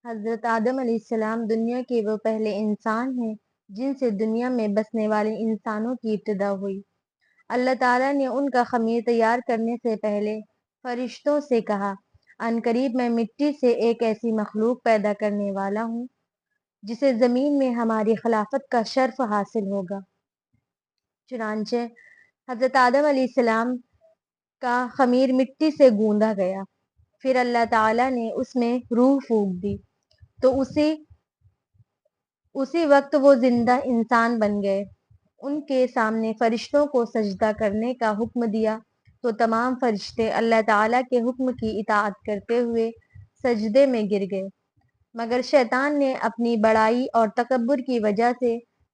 حضرت آدم علیہ السلام دنیا کے وہ پہلے انسان ہیں جن سے دنیا میں بسنے والے انسانوں کی ابتدا ہوئی۔ اللہ تعالیٰ نے ان کا خمیر تیار کرنے سے پہلے فرشتوں سے کہا، عنقریب میں مٹی سے ایک ایسی مخلوق پیدا کرنے والا ہوں جسے زمین میں ہماری خلافت کا شرف حاصل ہوگا۔ چنانچہ حضرت آدم علیہ السلام کا خمیر مٹی سے گوندا گیا، پھر اللہ تعالیٰ نے اس میں روح پھونک دی تو اسی وقت وہ زندہ انسان بن گئے۔ ان کے سامنے فرشتوں کو سجدہ کرنے کا حکم دیا تو تمام فرشتے اللہ تعالیٰ کے حکم کی اطاعت کرتے ہوئے سجدے میں گر گئے، مگر شیطان نے اپنی بڑائی اور تکبر کی وجہ سے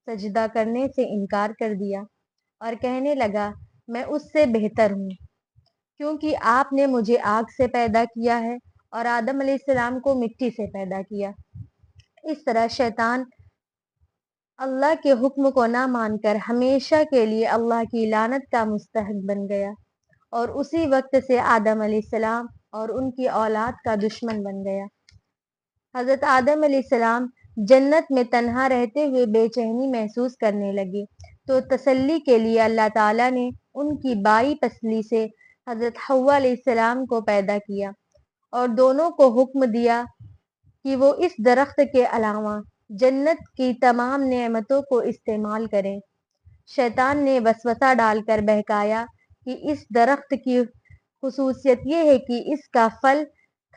سجدہ کرنے سے انکار کر دیا اور کہنے لگا، میں اس سے بہتر ہوں کیونکہ آپ نے مجھے آگ سے پیدا کیا ہے اور آدم علیہ السلام کو مٹی سے پیدا کیا۔ اس طرح شیطان اللہ کے حکم کو نہ مان کر ہمیشہ کے لیے اللہ کی لعنت کا مستحق بن گیا اور اسی وقت سے آدم علیہ السلام اور ان کی اولاد کا دشمن بن گیا۔ حضرت آدم علیہ السلام جنت میں تنہا رہتے ہوئے بے چینی محسوس کرنے لگے تو تسلی کے لیے اللہ تعالیٰ نے ان کی بائی پسلی سے حضرت حوا علیہ السلام کو پیدا کیا اور دونوں کو حکم دیا کہ وہ اس درخت کے علاوہ جنت کی تمام نعمتوں کو استعمال کریں۔ شیطان نے وسوسہ ڈال کر بہکایا کہ اس درخت کی خصوصیت یہ ہے کہ اس کا پھل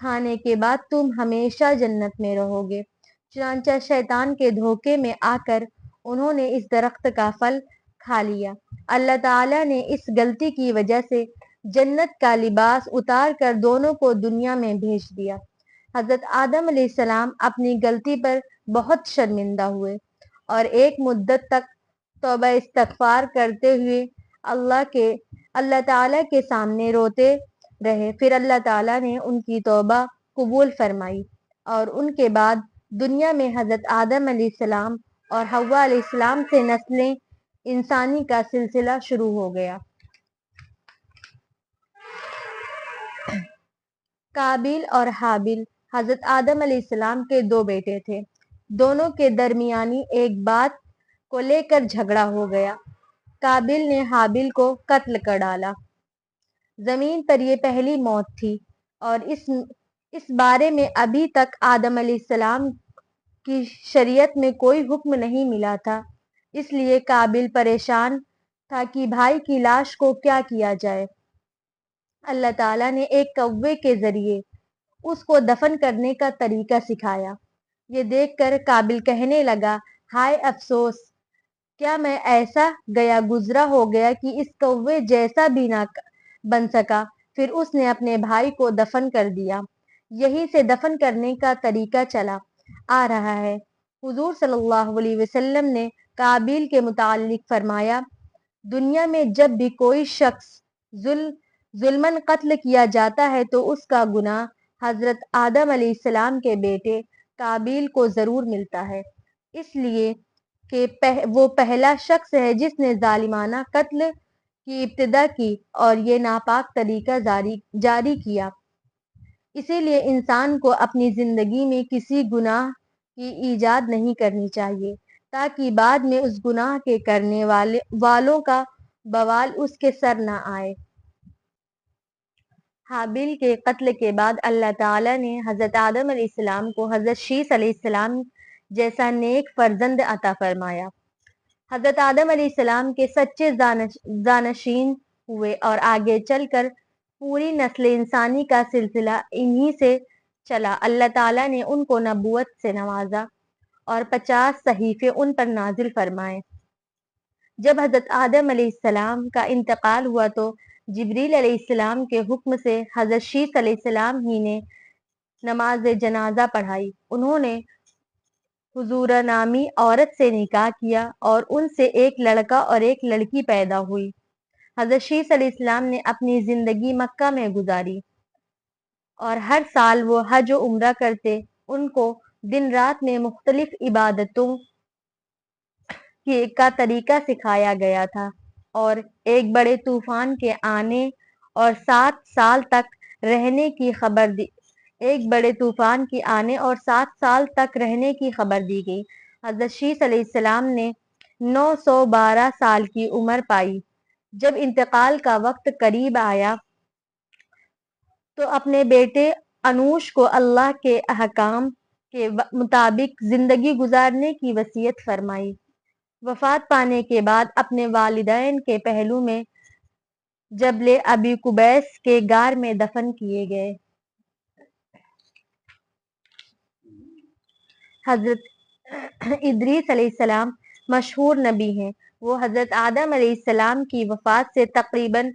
کھانے کے بعد تم ہمیشہ جنت میں رہو گے۔ چنانچہ شیطان کے دھوکے میں آ کر انہوں نے اس درخت کا پھل کھا لیا۔ اللہ تعالیٰ نے اس غلطی کی وجہ سے جنت کا لباس اتار کر دونوں کو دنیا میں بھیج دیا۔ حضرت آدم علیہ السلام اپنی غلطی پر بہت شرمندہ ہوئے اور ایک مدت تک توبہ استغفار کرتے ہوئے اللہ تعالیٰ کے سامنے روتے رہے۔ پھر اللہ تعالیٰ نے ان کی توبہ قبول فرمائی اور ان کے بعد دنیا میں حضرت آدم علیہ السلام اور حوا علیہ السلام سے نسلیں انسانی کا سلسلہ شروع ہو گیا۔ قابیل اور حابیل حضرت آدم علیہ السلام کے دو بیٹے تھے۔ دونوں کے درمیانی ایک بات کو لے کر جھگڑا ہو گیا۔ قابیل نے حابیل کو قتل کر ڈالا۔ زمین پر یہ پہلی موت تھی اور اس بارے میں ابھی تک آدم علیہ السلام کی شریعت میں کوئی حکم نہیں ملا تھا، اس لیے قابیل پریشان تھا کہ بھائی کی لاش کو کیا کیا جائے۔ اللہ تعالیٰ نے ایک کوے کے ذریعے اس کو دفن کرنے کا طریقہ سکھایا۔ یہ دیکھ کر قابیل کہنے لگا، ہائے افسوس، کیا میں ایسا گیا گزرا ہو گیا کہ اس کوے جیسا بھی نہ بن سکا۔ پھر اس نے اپنے بھائی کو دفن کر دیا۔ یہیں سے دفن کرنے کا طریقہ چلا آ رہا ہے۔ حضور صلی اللہ علیہ وسلم نے قابیل کے متعلق فرمایا، دنیا میں جب بھی کوئی شخص ظلماً قتل کیا جاتا ہے تو اس کا گناہ حضرت آدم علیہ السلام کے بیٹے قابیل کو ضرور ملتا ہے، اس لیے کہ وہ پہلا شخص ہے جس نے ظالمانہ قتل کی ابتدا کی اور یہ ناپاک طریقہ جاری کیا۔ اسی لیے انسان کو اپنی زندگی میں کسی گناہ کی ایجاد نہیں کرنی چاہیے تاکہ بعد میں اس گناہ کے کرنے والوں کا بوال اس کے سر نہ آئے۔ حابیل کے قتل کے بعد اللہ تعالیٰ نے حضرت آدم علیہ السلام کو حضرت شیث علیہ السلام جیسا نیک فرزند عطا فرمایا۔ حضرت آدم علیہ السلام کے سچے جانشین ہوئے اور آگے چل کر پوری نسل انسانی کا سلسلہ انہی سے چلا۔ اللہ تعالیٰ نے ان کو نبوت سے نوازا اور 50 صحیفے ان پر نازل فرمائے۔ جب حضرت آدم علیہ السلام کا انتقال ہوا تو جبریل علیہ السلام کے حکم سے حضرت شیث علیہ السلام ہی نے نماز جنازہ پڑھائی۔ انہوں نے حضورہ نامی عورت سے نکاح کیا اور ان سے ایک لڑکا اور ایک لڑکی پیدا ہوئی۔ حضرت شیث علیہ السلام نے اپنی زندگی مکہ میں گزاری اور ہر سال وہ حج و عمرہ کرتے۔ ان کو دن رات میں مختلف عبادتوں کا طریقہ سکھایا گیا تھا اور ایک بڑے طوفان کے آنے اور 7 سال تک رہنے کی خبر ایک بڑے طوفان کی آنے اور 7 سال تک رہنے کی خبر دی گئی۔ حضرت شیس علیہ السلام نے 912 سال کی عمر پائی۔ جب انتقال کا وقت قریب آیا تو اپنے بیٹے انوش کو اللہ کے احکام کے مطابق زندگی گزارنے کی وصیت فرمائی۔ وفات پانے کے بعد اپنے والدین کے پہلو میں جبل ابی قبیس کے غار میں دفن کیے گئے۔ حضرت ادریس علیہ السلام مشہور نبی ہیں۔ وہ حضرت آدم علیہ السلام کی وفات سے تقریباً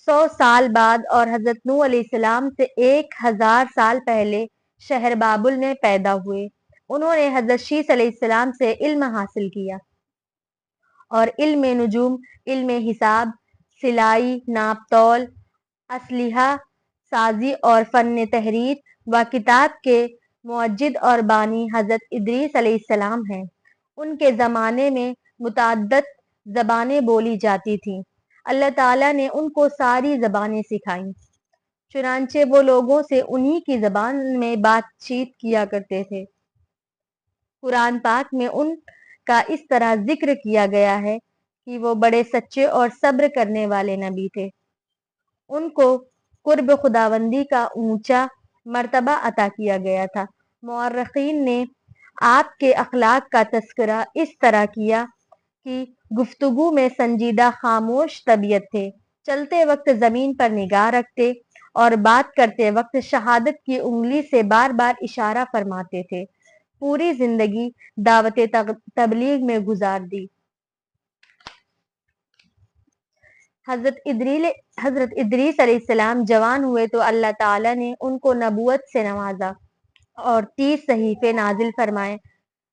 100 سال بعد اور حضرت نوح علیہ السلام سے 1000 سال پہلے شہر بابل میں پیدا ہوئے۔ انہوں نے حضرت شیس علیہ السلام سے علم حاصل کیا اور علم نجوم، علم حساب، سلائی، ناپ تول، اسلحہ سازی اور فن تحریر و کتاب کے موجد اور بانی حضرت ادریس علیہ السلام ہیں۔ ان کے زمانے میں متعدد زبانیں بولی جاتی تھیں۔ اللہ تعالیٰ نے ان کو ساری زبانیں سکھائیں، چنانچہ وہ لوگوں سے انہی کی زبان میں بات چیت کیا کرتے تھے۔ قرآن پاک میں ان کا اس طرح ذکر کیا گیا ہے کہ وہ بڑے سچے اور صبر کرنے والے نبی تھے۔ ان کو قرب خداوندی کا اونچا مرتبہ عطا کیا گیا تھا۔ مورخین نے آپ کے اخلاق کا تذکرہ اس طرح کیا کہ گفتگو میں سنجیدہ خاموش طبیعت تھے، چلتے وقت زمین پر نگاہ رکھتے اور بات کرتے وقت شہادت کی انگلی سے بار بار اشارہ فرماتے تھے۔ پوری زندگی دعوت تبلیغ میں گزار دی۔ حضرت ادریس علیہ السلام جوان ہوئے تو اللہ تعالیٰ نے ان کو نبوت سے نوازا اور 30 صحیفے نازل فرمائے۔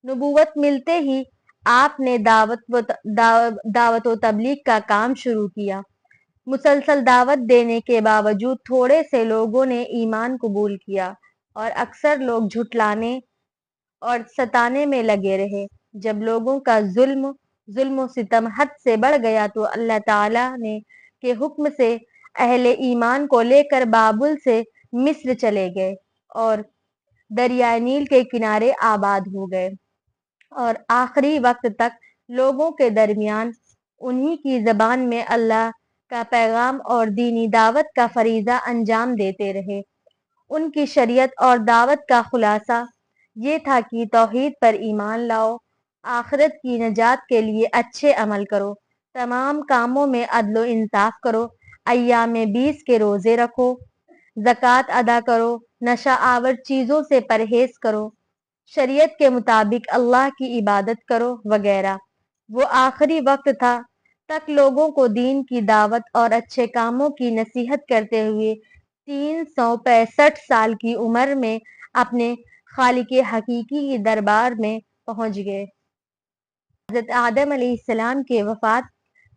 نبوت ملتے ہی آپ نے دعوت و تبلیغ کا کام شروع کیا۔ مسلسل دعوت دینے کے باوجود تھوڑے سے لوگوں نے ایمان قبول کیا اور اکثر لوگ جھٹلانے اور ستانے میں لگے رہے۔ جب لوگوں کا ظلم و ستم حد سے بڑھ گیا تو اللہ تعالیٰ نے کے حکم سے اہل ایمان کو لے کر بابل سے مصر چلے گئے اور دریائے نیل کے کنارے آباد ہو گئے اور آخری وقت تک لوگوں کے درمیان انہی کی زبان میں اللہ کا پیغام اور دینی دعوت کا فریضہ انجام دیتے رہے۔ ان کی شریعت اور دعوت کا خلاصہ یہ تھا کہ توحید پر ایمان لاؤ، آخرت کی نجات کے لیے اچھے عمل کرو، تمام کاموں میں عدل و انصاف کرو، ایام 20 کے روزے رکھو، زکوٰۃ ادا کرو، نشہ آور چیزوں سے پرہیز کرو، شریعت کے مطابق اللہ کی عبادت کرو وغیرہ۔ وہ آخری وقت تک لوگوں کو دین کی دعوت اور اچھے کاموں کی نصیحت کرتے ہوئے 365 سال کی عمر میں اپنے خالق حقیقی کے دربار میں پہنچ گئے۔ حضرت آدم علیہ السلام کے وفات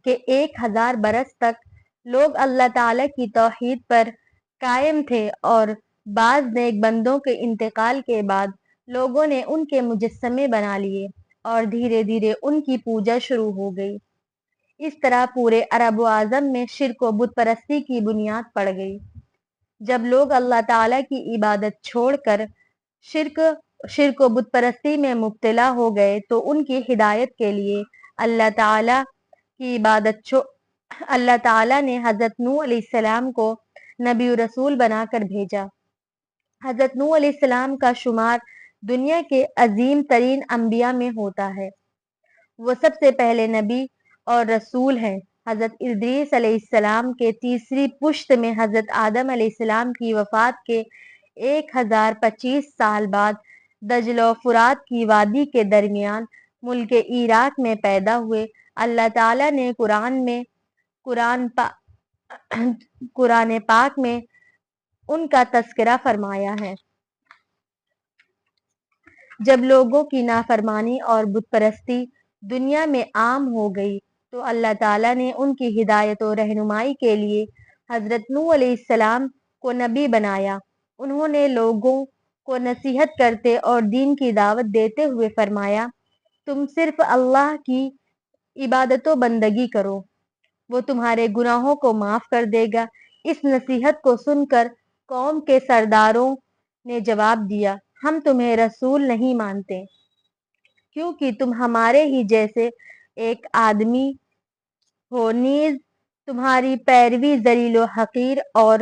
کے 1000 برس تک لوگ اللہ تعالیٰ کی توحید پر قائم تھے اور بعض نیک بندوں کے انتقال کے بعد لوگوں نے ان کے مجسمے بنا لیے اور دھیرے دھیرے ان کی پوجا شروع ہو گئی۔ اس طرح پورے عرب و اعظم میں شرک و بت پرستی کی بنیاد پڑ گئی۔ جب لوگ اللہ تعالیٰ کی عبادت چھوڑ کر شرک و بت پرستی میں مبتلا ہو گئے تو ان کی ہدایت کے لیے اللہ تعالیٰ نے حضرت نوح علیہ السلام کو نبی و رسول بنا کر بھیجا۔ حضرت نوح علیہ السلام کا شمار دنیا کے عظیم ترین انبیاء میں ہوتا ہے۔ وہ سب سے پہلے نبی اور رسول ہیں۔ حضرت ادریس علیہ السلام کے تیسری پشت میں حضرت آدم علیہ السلام کی وفات کے 1025 سال بعد دجلہ و فرات کی وادی کے درمیان ملک عراق میں پیدا ہوئے۔ اللہ تعالیٰ نے قرآن پاک میں ان کا تذکرہ فرمایا ہے۔ جب لوگوں کی نافرمانی اور بت پرستی دنیا میں عام ہو گئی تو اللہ تعالیٰ نے ان کی ہدایت و رہنمائی کے لیے حضرت نوح علیہ السلام کو نبی بنایا۔ انہوں نے لوگوں کو نصیحت کرتے اور دین کی دعوت دیتے ہوئے فرمایا، تم صرف اللہ کی عبادت و بندگی کرو، وہ تمہارے گناہوں کو معاف کر دے گا۔ اس نصیحت کو سن کر قوم کے سرداروں نے جواب دیا، ہم تمہیں رسول نہیں مانتے کیونکہ تم ہمارے ہی جیسے ایک آدمی ہو، نیز تمہاری پیروی ذلیل و حقیر اور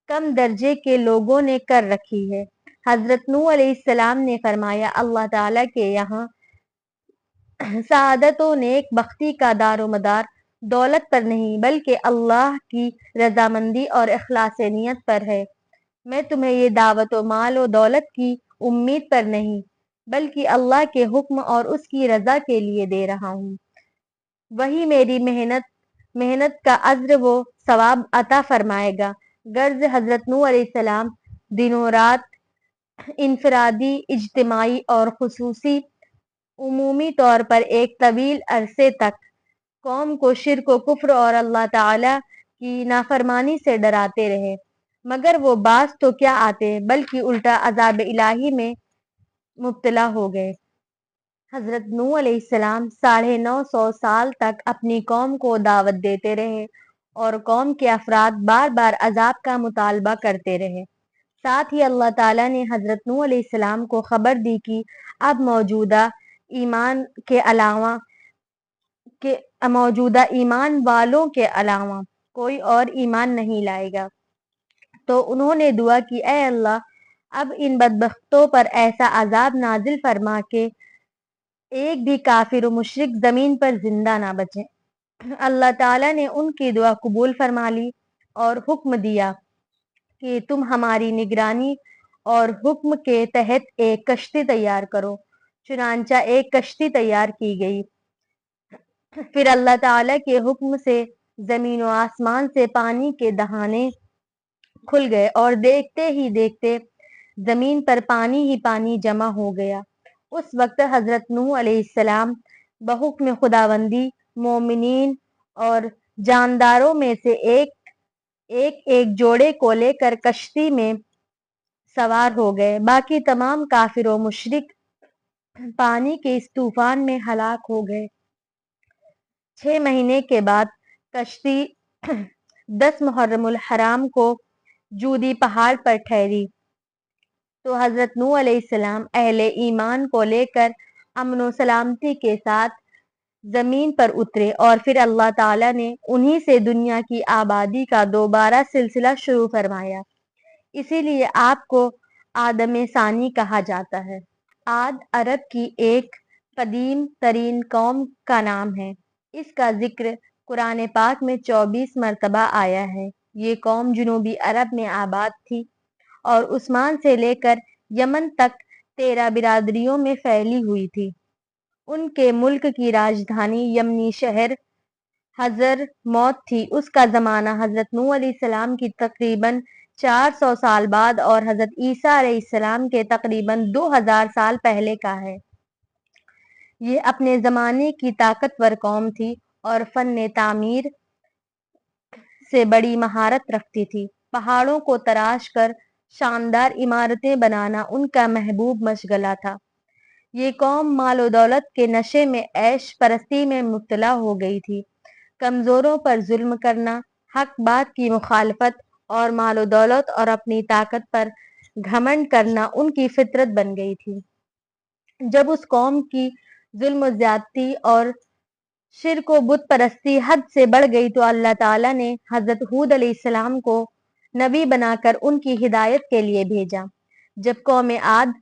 کم درجے کے لوگوں نے کر رکھی ہے۔ حضرت نوح علیہ السلام نے فرمایا، اللہ تعالیٰ کے یہاں سعادت و نیک بختی کا دار و مدار دولت پر نہیں بلکہ اللہ کی رضامندی اور اخلاص نیت پر ہے۔ میں تمہیں یہ دعوت و مال و دولت کی امید پر نہیں بلکہ اللہ کے حکم اور اس کی رضا کے لیے دے رہا ہوں۔ وہی میری محنت کا اجر و ثواب عطا فرمائے گا۔ غرض حضرت نوح علیہ السلام دنوں رات انفرادی، اجتماعی اور خصوصی عمومی طور پر ایک طویل عرصے تک قوم کو شرک و کفر اور اللہ تعالی کی نافرمانی سے ڈراتے رہے، مگر وہ باز تو کیا آتے بلکہ الٹا عذاب الہی میں مبتلا ہو گئے۔ حضرت نوح علیہ السلام 950 سال تک اپنی قوم کو دعوت دیتے رہے اور قوم کے افراد بار بار عذاب کا مطالبہ کرتے رہے۔ ساتھ ہی اللہ تعالیٰ نے حضرت نوح علیہ السلام کو خبر دی کہ اب موجودہ ایمان والوں کے علاوہ کوئی اور ایمان نہیں لائے گا۔ تو انہوں نے دعا کی، اے اللہ، اب ان بدبختوں پر ایسا عذاب نازل فرما کہ ایک بھی کافر و مشرک زمین پر زندہ نہ بچے۔ اللہ تعالیٰ نے ان کی دعا قبول فرما لی اور حکم دیا کہ تم ہماری نگرانی اور حکم کے تحت ایک کشتی تیار کرو۔ چنانچہ ایک کشتی تیار کی گئی۔ پھر اللہ تعالیٰ کے حکم سے زمین و آسمان سے پانی کے دہانے کھل گئے اور دیکھتے ہی دیکھتے زمین پر پانی ہی پانی جمع ہو گیا۔ اس وقت حضرت نوح علیہ السلام بحکم خداوندی مومنین اور جانداروں میں سے ایک جوڑے کو لے کر کشتی میں سوار ہو گئے۔ باقی تمام کافر و مشرک پانی کے اس طوفان میں ہلاک ہو گئے۔ 6 مہینے کے بعد کشتی 10 محرم الحرام کو جودی پہاڑ پر ٹھہری تو حضرت نوح علیہ السلام اہل ایمان کو لے کر امن و سلامتی کے ساتھ زمین پر اترے اور پھر اللہ تعالیٰ نے انہی سے دنیا کی آبادی کا دوبارہ سلسلہ شروع فرمایا۔ اسی لیے آپ کو آدم ثانی کہا جاتا ہے۔ عاد عرب کی ایک قدیم ترین قوم کا نام ہے۔ اس کا ذکر قرآن پاک میں 24 مرتبہ آیا ہے۔ یہ قوم جنوبی عرب میں آباد تھی اور عثمان سے لے کر یمن تک 13 برادریوں میں پھیلی ہوئی تھی۔ ان کے ملک کی راجدھانی یمنی شہر حضر موت تھی۔ اس کا زمانہ حضرت نوح علیہ السلام کی تقریباً 400 سال بعد اور حضرت عیسیٰ علیہ السلام کے تقریباً 2000 سال پہلے کا ہے۔ یہ اپنے زمانے کی طاقتور قوم تھی اور فن تعمیر سے بڑی مہارت رکھتی تھی۔ پہاڑوں کو تراش کر شاندار عمارتیں بنانا ان کا محبوب مشغلہ تھا۔ یہ قوم مال و دولت کے نشے میں عیش پرستی میں مبتلا ہو گئی تھی۔ کمزوروں پر ظلم کرنا، حق بات کی مخالفت اور مال و دولت اور اپنی طاقت پر گھمنڈ کرنا ان کی فطرت بن گئی تھی۔ جب اس قوم کی ظلم و زیادتی اور شرک و بت پرستی حد سے بڑھ گئی تو اللہ تعالیٰ نے حضرت ہود علیہ السلام کو نبی بنا کر ان کی ہدایت کے لیے بھیجا۔ جب قوم عاد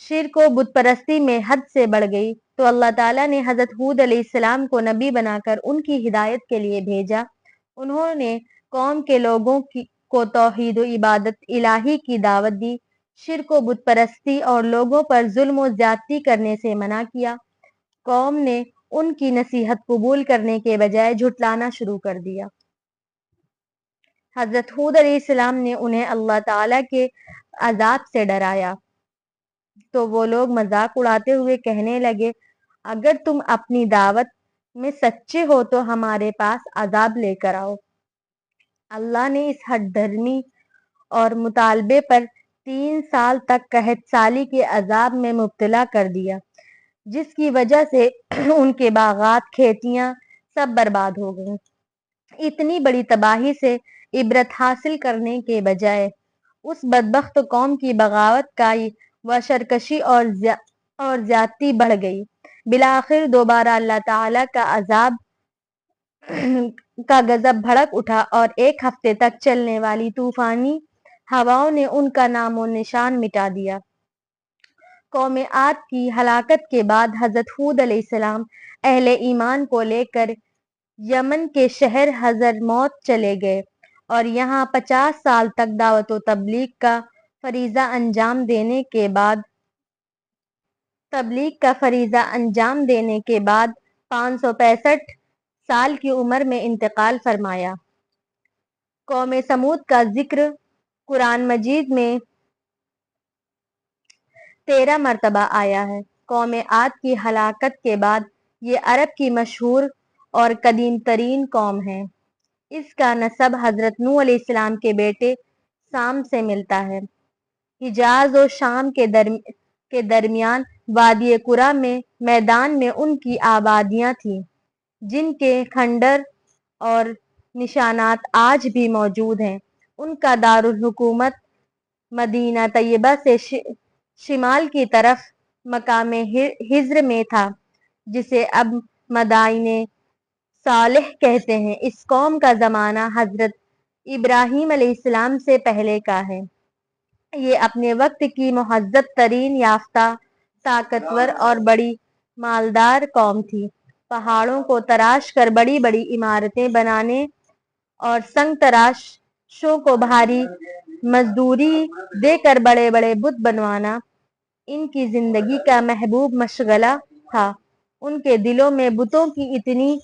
شرک و بت پرستی میں حد سے بڑھ گئی تو اللہ تعالیٰ نے حضرت ہود علیہ السلام کو نبی بنا کر ان کی ہدایت کے لیے بھیجا۔ انہوں نے قوم کے لوگوں کو توحید و عبادت الہی کی دعوت دی، شرک و بت پرستی اور لوگوں پر ظلم و زیادتی کرنے سے منع کیا۔ قوم نے ان کی نصیحت قبول کرنے کے بجائے جھٹلانا شروع کر دیا۔ حضرت ہود علیہ السلام نے انہیں اللہ تعالیٰ کے عذاب سے ڈرایا تو وہ لوگ مذاق اڑاتے ہوئے کہنے لگے، اگر تم اپنی دعوت میں سچے ہو تو ہمارے پاس عذاب لے کر آؤ۔ اللہ نے اس ہٹ دھرمی اور مطالبے پر 3 سال تک قحط سالی کے عذاب میں مبتلا کر دیا، جس کی وجہ سے ان کے باغات، کھیتیاں سب برباد ہو گئیں۔ اتنی بڑی تباہی سے عبرت حاصل کرنے کے بجائے اس بدبخت قوم کی بغاوت کا و سرکشی اور زیادتی بڑھ گئی۔ بالآخر دوبارہ اللہ تعالیٰ کا عذاب کا غضب بھڑک اٹھا اور ایک ہفتے تک چلنے والی طوفانی ہواؤں نے ان کا نام و نشان مٹا دیا۔ قوم عاد کی ہلاکت کے بعد حضرت ہود علیہ السلام اہل ایمان کو لے کر یمن کے شہر حضرموت چلے گئے اور یہاں 50 سال تک دعوت و تبلیغ کا فریضہ انجام دینے کے بعد 565 سال کی عمر میں انتقال فرمایا۔ قوم سمود کا ذکر قرآن مجید میں 13 مرتبہ آیا ہے۔ قوم عاد کی ہلاکت کے بعد یہ عرب کی مشہور اور قدیم ترین قوم ہے۔ اس کا نسب حضرت نوح علیہ السلام کے بیٹے سام سے ملتا ہے۔ حجاز و شام کے درمیان وادی قرا میں میدان میں ان کی آبادیاں تھیں جن کے کھنڈر اور نشانات آج بھی موجود ہیں۔ ان کا دارالحکومت مدینہ طیبہ سے شمال کی طرف مقام ہجر میں تھا جسے اب مدائن صالح کہتے ہیں۔ اس قوم کا زمانہ حضرت ابراہیم علیہ السلام سے پہلے کا ہے۔ یہ اپنے وقت کی مہذب ترین، یافتہ، طاقتور اور بڑی مالدار قوم تھی۔ پہاڑوں کو تراش کر بڑی بڑی عمارتیں بنانے اور سنگ تراشوں کو بھاری مزدوری دے کر بڑے بڑے بت بنوانا ان کی زندگی کا محبوب مشغلہ تھا۔ ان کے دلوں میں بتوں کی اتنی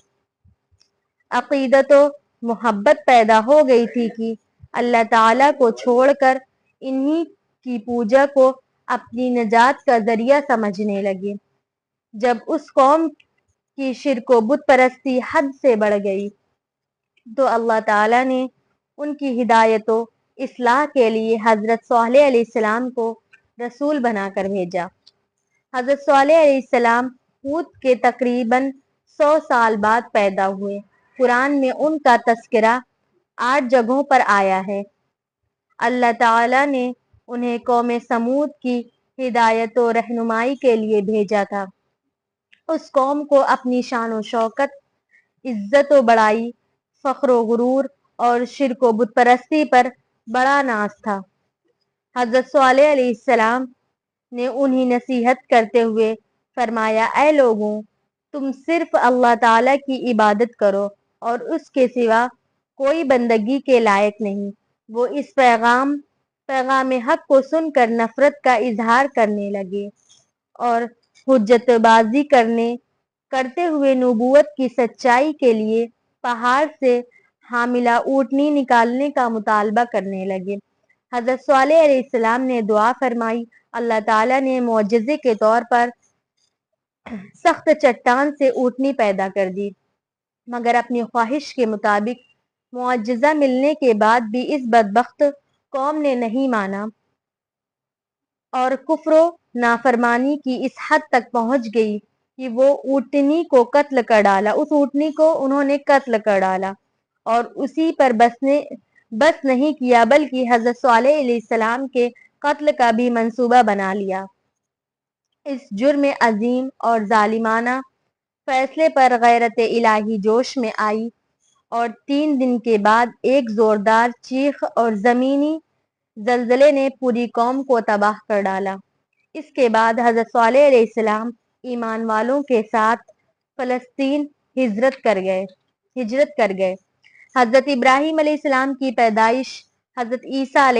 عقیدت و محبت پیدا ہو گئی تھی کہ اللہ تعالیٰ کو چھوڑ کر انہی کی پوجا کو اپنی نجات کا ذریعہ سمجھنے لگے۔ جب اس قوم کی شرک و بت پرستی حد سے بڑھ گئی تو اللہ تعالیٰ نے ان کی ہدایت و اصلاح کے لیے حضرت صالح علیہ السلام کو رسول بنا کر بھیجا۔ حضرت صالح علیہ السلام ہود کے تقریباً 100 سال بعد پیدا ہوئے۔ قرآن میں ان کا تذکرہ 8 جگہوں پر آیا ہے۔ اللہ تعالیٰ نے انہیں قوم سمود کی ہدایت و رہنمائی کے لیے بھیجا تھا۔ اس قوم کو اپنی شان و شوکت، عزت و بڑائی، فخر و غرور اور شرک و بت پرستی پر بڑا ناز تھا۔ حضرت صالح علیہ السلام نے انہیں نصیحت کرتے ہوئے فرمایا، اے لوگوں، تم صرف اللہ تعالیٰ کی عبادت کرو اور اس کے سوا کوئی بندگی کے لائق نہیں۔ وہ اس پیغام حق کو سن کر نفرت کا اظہار کرنے لگے اور حجت بازی کرتے ہوئے نبوت کی سچائی کے لیے پہاڑ سے حاملہ اونٹنی نکالنے کا مطالبہ کرنے لگے۔ حضرت صالح علیہ السلام نے دعا فرمائی۔ اللہ تعالیٰ نے معجزے کے طور پر سخت چٹان سے اونٹنی پیدا کر دی، مگر اپنی خواہش کے مطابق معجزہ ملنے کے بعد بھی اس بدبخت قوم نے نہیں مانا اور کفر و نافرمانی کی اس حد تک پہنچ گئی کہ وہ اونٹنی کو قتل کر ڈالا۔ اس اونٹنی کو انہوں نے قتل کر ڈالا اور اسی پر بس نہیں کیا بلکہ حضرت صالح علیہ السلام کے قتل کا بھی منصوبہ بنا لیا۔ اس جرم عظیم اور ظالمانہ فیصلے پر غیرت الہی جوش میں آئی اور 3 دن کے بعد ایک زوردار چیخ اور زمینی زلزلے نے پوری قوم کو تباہ کر ڈالا۔ اس کے بعد حضرت صالح علیہ السلام ایمان والوں کے ساتھ فلسطین ہجرت کر گئے۔ حضرت ابراہیم علیہ السلام کی پیدائش، حضرت عیسیٰ علیہ